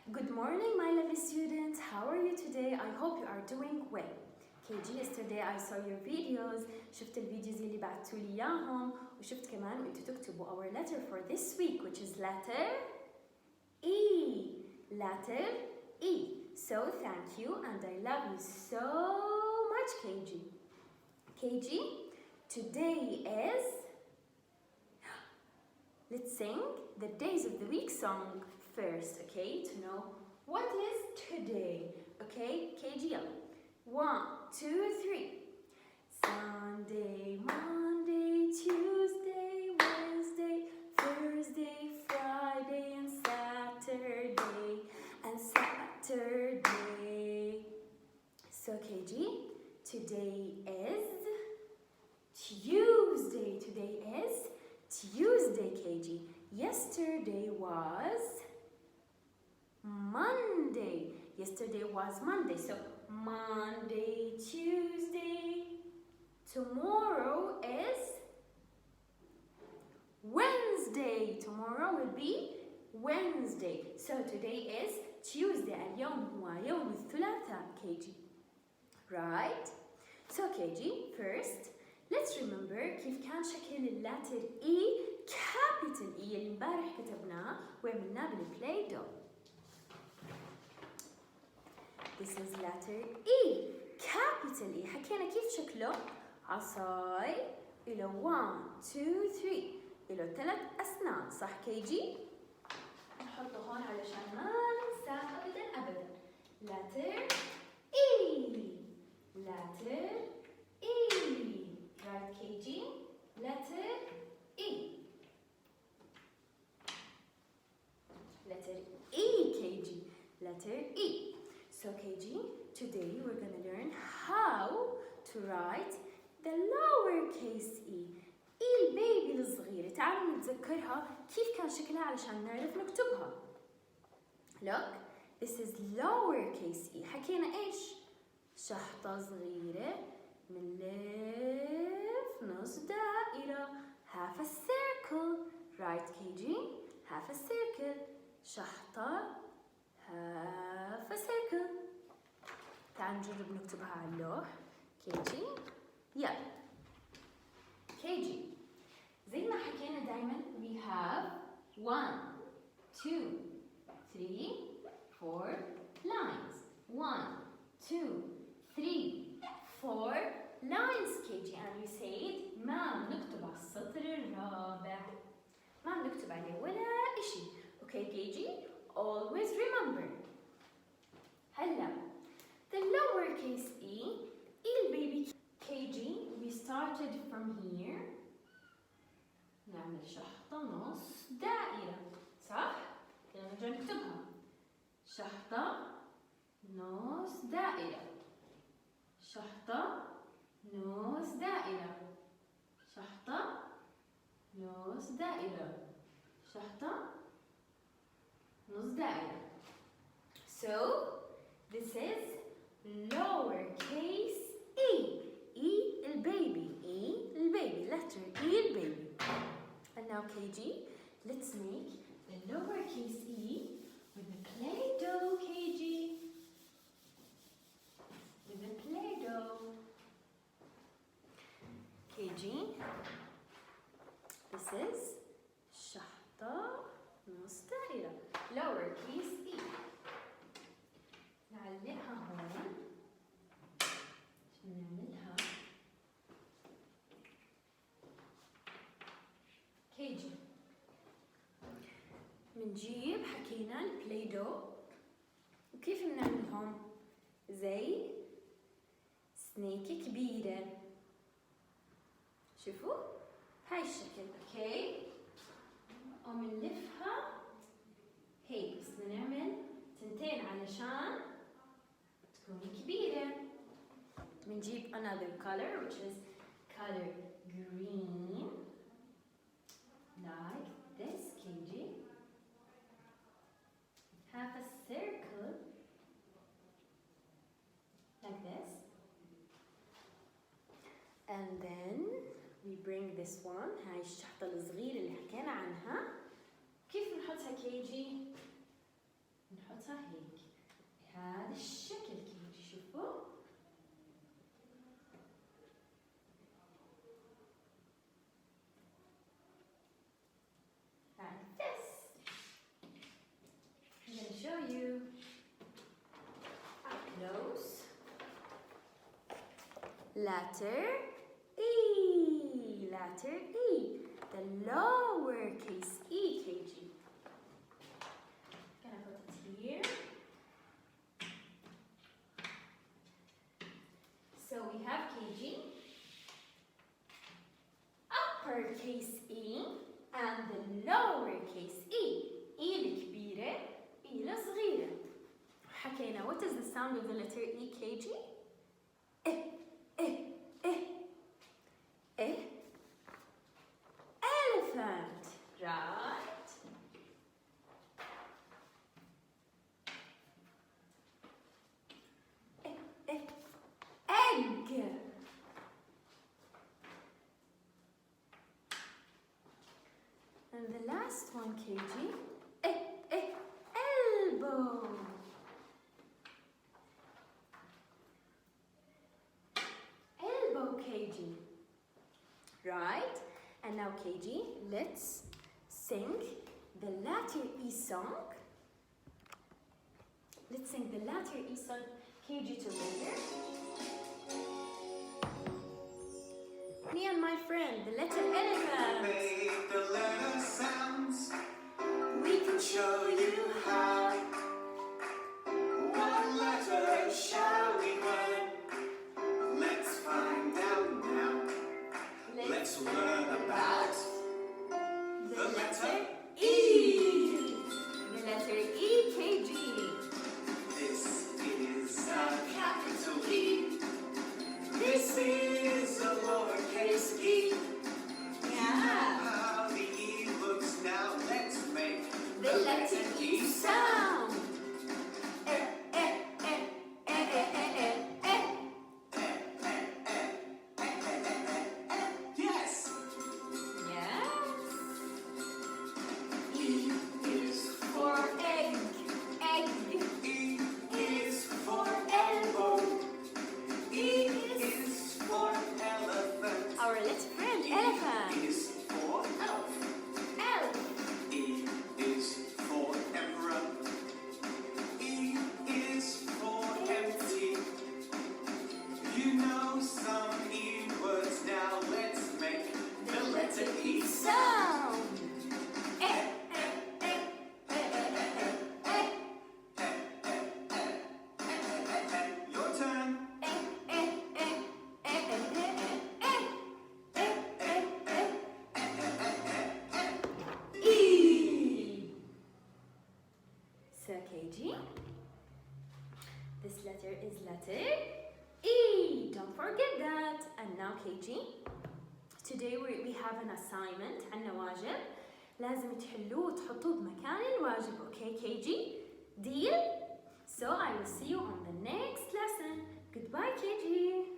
Good morning, my lovely students. How are you today? I hope you are doing well. KG, yesterday I saw your videos. شفت الفيديوز اللي بعتوا لي اياهم وشفت كمان انتوا تكتبوا our letter for this week, which is letter E. Letter E. So thank you and I love you so much, KG. KG, today is, let's sing the days of the week song first, okay, to know what is today, okay? KG, yalla. 1, 2, 3. Sunday, Monday, Tuesday, Wednesday, Thursday, Friday, and Saturday, So KG, today is Tuesday. Today is Tuesday, KG. Yesterday was Monday. Yesterday was Monday. So Monday, Tuesday. Tomorrow is Wednesday. Tomorrow will be Wednesday. So today is Tuesday. اليوم هو يوم الثلاثاء, KG. Right? So KG, first, let's remember كيف كان شكل اللاتر E, capital E اللي امبارح كتبناه وعملناه بالplay-doh. This is letter E, capital E. حكينا كيف شكله؟ عصاي إلى 1 2 3 إلى 3 أسنان، صح KG؟ نحطه هون علشان ما ننسى أبدا. letter E. letter E. Right KG? letter E. letter E KG. letter E. So KG, today we're going to learn how to write the lowercase E. E البيبي الصغيرة. تعالوا نتذكرها كيف كان شكلها علشان نعرف نكتبها. Look, this is lowercase E. حكينا إيش؟ شحطة صغيرة بنلف نص دائرة. half a circle. Right KG? half a circle. شحطة half a circle. تعالوا نجرب نكتبها على اللوح. KG يلا. KG زي ما حكينا دايما we have 1 2 3 4 lines. 1 2 3 4 lines KG, and we said ما بنكتب على السطر الرابع. ما بنكتب عليه ولا إشي. Okay KG, always remember. هلا the lowercase E البيبي KG, we started from here. نعمل شحطة نص دائرة، صح؟ كده نرجع نكتبها. شحطة نص دائرة. شحطة نص دائرة. شحطة نص دائرة. شحطة نص دائرة. So this is lowercase E. E البيبي. E البيبي. letter E البيبي. And now KG, let's make the lowercase E with the play-doh, KG. With the play-doh. KG, this is شحطة نص دائرة. lowercase E. نعلقها هون عشان نعملها KG. منجيب حكينا البلاي-دوh وكيف بنعملهم؟ زي سنيكة كبيرة. شوفوا هاي الشكل، اوكي؟ ومنلفها هيك، بس بدنا نعمل تنتين علشان تكون كبيرة. بنجيب another color which is color green like this KG. half a circle like this, and then we bring this one. هاي الشحطة الصغيرة اللي حكينا عنها. كيف نحطها KG؟ نحطها show you. Up close. Letter E. Letter E. The lowercase E, KG. Gonna put it here. So we have KG, uppercase E, and the lowercase E. E الكبيرة, E الصغيرة. حكينا, what is the sound of the letter E, KG? Eh, eh, eh. Eh. Elephant, right? Eh, eh. Egg. And the last one, KG. Elbow. Elbow, KG. Right? And now, KG, let's sing the letter E song. Let's sing the letter E song, KG, together. Me and my friend, the letter elephant. Make the letter sounds. We can show you how. What letter shall we learn? Let's find out now. Let's learn about the letter E. The letter E, KG. This is a capital E. This is a lowercase e. Yeah. How the E looks now. Let's make The letter E sound. Yes. Yes. E is for egg. Egg. E is for Elbow. E is for elephant. Our little friend, E elephant. is for elf. Elf. E is for emperor. E is for empty. You know some E words now. Let's make the letter E Sound. Your turn. E. So KG, this letter is letter E. Don't forget that. And now KG, today we have an assignment. عندنا واجب لازم تحلوه وتحطوه بمكان الواجب. Okay KG? Deal? So I will see you on the next lesson. Goodbye KG.